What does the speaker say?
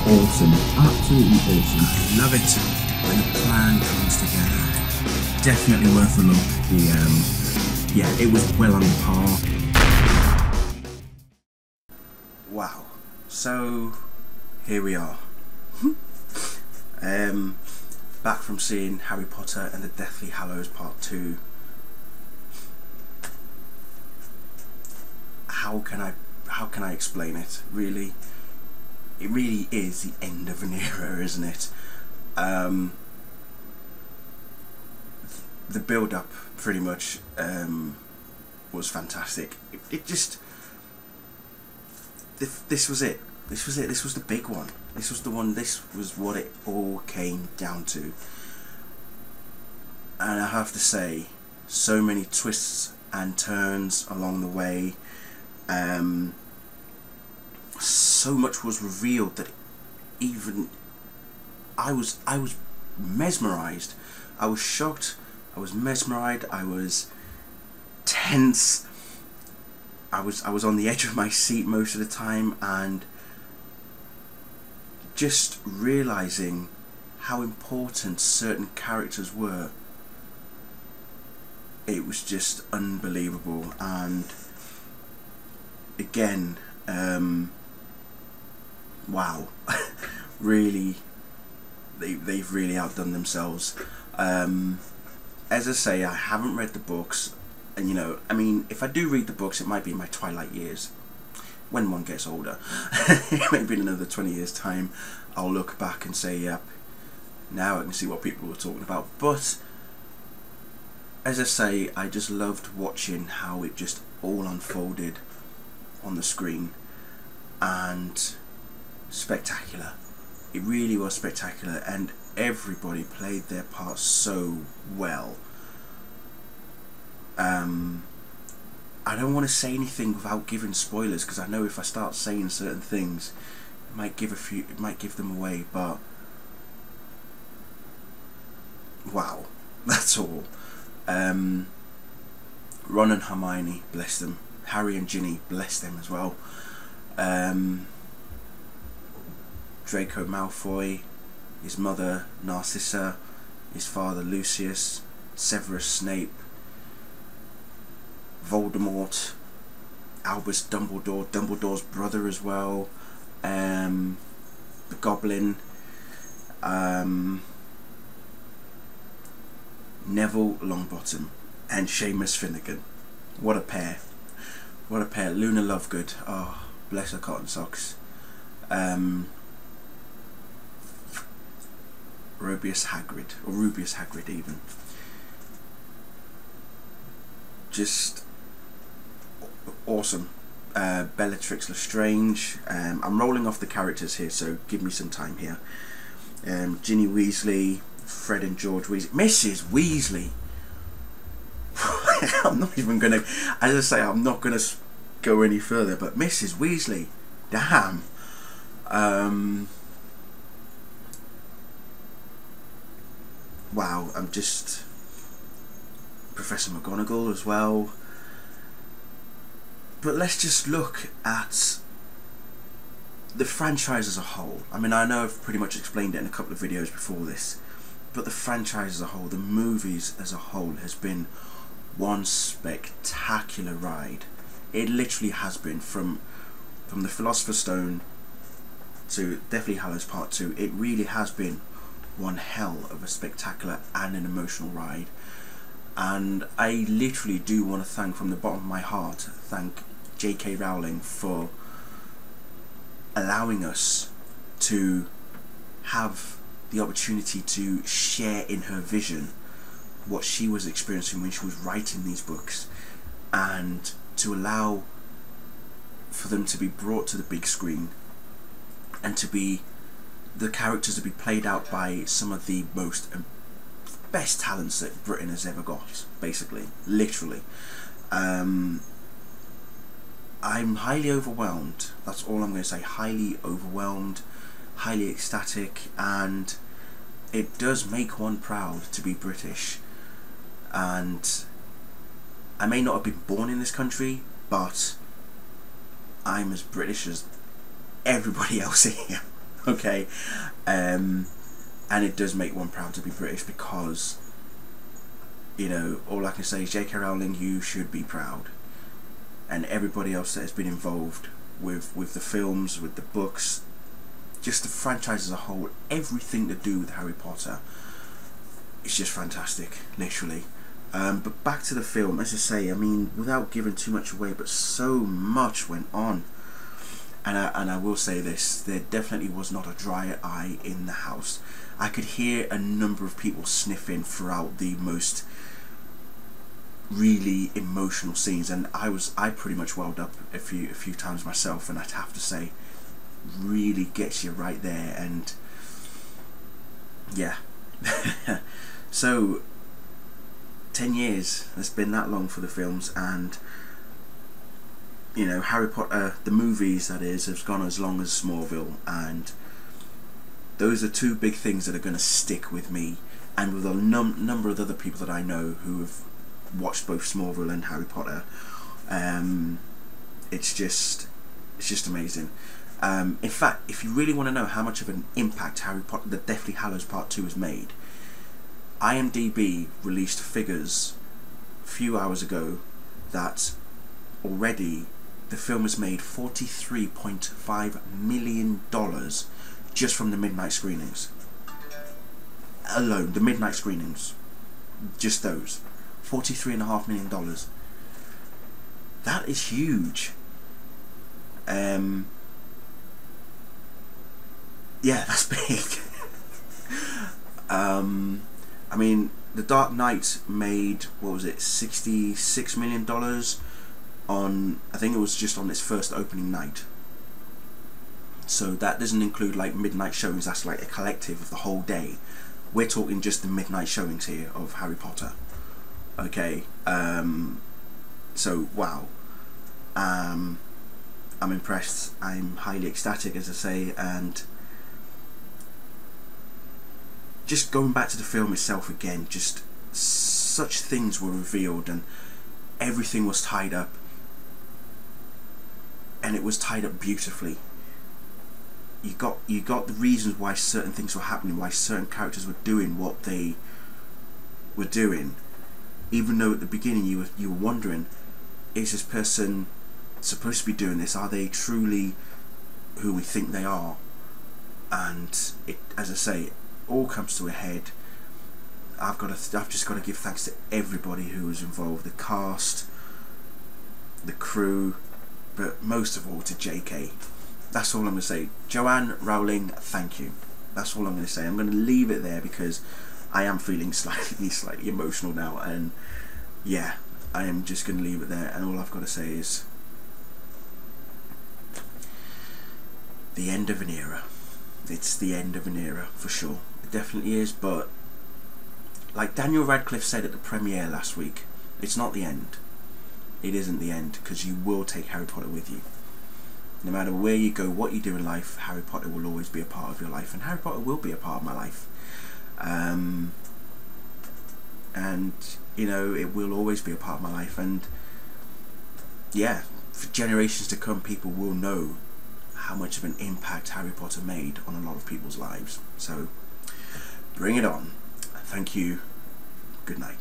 awesome, absolutely awesome. Love it when a plan comes together. Definitely worth a look. Yeah, it was well on par. Wow. So here we are. Back from seeing Harry Potter and the Deathly Hallows Part 2. How can I explain it? Really, it really is the end of an era, isn't it? The build-up, pretty much, was fantastic. It just, this was it. This was it. This was the big one. This was the one. This was what it all came down to. And I have to say, so many twists and turns along the way. So much was revealed that even I was mesmerized. I was shocked. I was mesmerized. I was tense. I was on the edge of my seat most of the time, and just realizing how important certain characters were. It was just unbelievable. And again, wow, really, they've really outdone themselves. As I say, I haven't read the books, and you know, I mean, if I do read the books, it might be in my twilight years, when one gets older. Maybe in another 20 years time, I'll look back and say, yep, now I can see what people were talking about. But as I say, I just loved watching how it just all unfolded on the screen, and spectacular. It really was spectacular, and everybody played their part so well. I don't want to say anything without giving spoilers, because I know if I start saying certain things, it might give them away. But wow, that's all. Ron and Hermione, bless them. Harry and Ginny, bless them as well. Draco Malfoy, his mother Narcissa, his father Lucius, Severus Snape, Voldemort, Albus Dumbledore, Dumbledore's brother as well, the Goblin, Neville Longbottom, and Seamus Finnegan. What a pair. What a pair. Luna Lovegood, oh, bless her cotton socks. Rubius Hagrid even. Just awesome. Bellatrix Lestrange. I'm rolling off the characters here, so give me some time here. Ginny Weasley, Fred and George Weasley, Mrs. Weasley. I'm not even gonna, as I say, I'm not gonna go any further, but Mrs. Weasley, damn. Wow, I'm just, Professor McGonagall as well. But let's just look at the franchise as a whole. I mean, I know I've pretty much explained it in a couple of videos before this, but the franchise as a whole, the movies as a whole, has been one spectacular ride. It literally has been, from the Philosopher's Stone to Deathly Hallows Part 2. It really has been one hell of a spectacular and an emotional ride. And I literally do want to thank, from the bottom of my heart, thank J.K. Rowling for allowing us to have the opportunity to share in her vision what she was experiencing when she was writing these books, and to allow for them to be brought to the big screen, and to be the characters to be played out by some of the most best talents that Britain has ever got, basically, literally. I'm highly overwhelmed. That's all I'm going to say. Highly overwhelmed, highly ecstatic, and it does make one proud to be British. And I may not have been born in this country, but I'm as British as everybody else here. Okay, and it does make one proud to be British, because, you know, all I can say is J.K. Rowling, you should be proud, and everybody else that has been involved with the films, with the books, just the franchise as a whole, everything to do with Harry Potter. It's just fantastic, literally. But back to the film, as I say, I mean, without giving too much away, but so much went on. And I will say this, there definitely was not a dry eye in the house. I could hear a number of people sniffing throughout the most really emotional scenes, and I pretty much welled up a few times myself, and I'd have to say, really gets you right there. And yeah. So 10 years, it's been that long for the films, and you know, Harry Potter, the movies that is, has gone as long as Smallville, and those are two big things that are going to stick with me, and with a number of other people that I know who have watched both Smallville and Harry Potter. It's just amazing. In fact, if you really want to know how much of an impact Harry Potter, the Deathly Hallows Part 2 has made, IMDb released figures a few hours ago that already the film has made $43.5 million just from the midnight screenings alone. The midnight screenings, just those, $43.5 million. That is huge. Yeah, that's big. I mean, The Dark Knight made, what was it, $66 million on, I think it was just on its first opening night. So that doesn't include like midnight showings, that's like a collective of the whole day. We're talking just the midnight showings here of Harry Potter. Okay, so wow. I'm impressed, I'm highly ecstatic, as I say, and just going back to the film itself again, just such things were revealed, and everything was tied up, and it was tied up beautifully. You got the reasons why certain things were happening, why certain characters were doing what they were doing, even though at the beginning you were wondering, is this person supposed to be doing this? Are they truly who we think they are? And it, as I say, all comes to a head. I've just got to give thanks to everybody who was involved, the cast, the crew, but most of all to JK. That's all I'm going to say. Joanne Rowling, thank you. That's all I'm going to say. I'm going to leave it there because I am feeling slightly emotional now, and yeah, I am just going to leave it there, and all I've got to say is the end of an era. It's the end of an era for sure. It definitely is, but like Daniel Radcliffe said at the premiere last week, it's not the end. It isn't the end, because you will take Harry Potter with you. No matter where you go, what you do in life, Harry Potter will always be a part of your life, and Harry Potter will be a part of my life. And you know, it will always be a part of my life, and yeah, for generations to come, people will know how much of an impact Harry Potter made on a lot of people's lives. So bring it on. Thank you. Good night.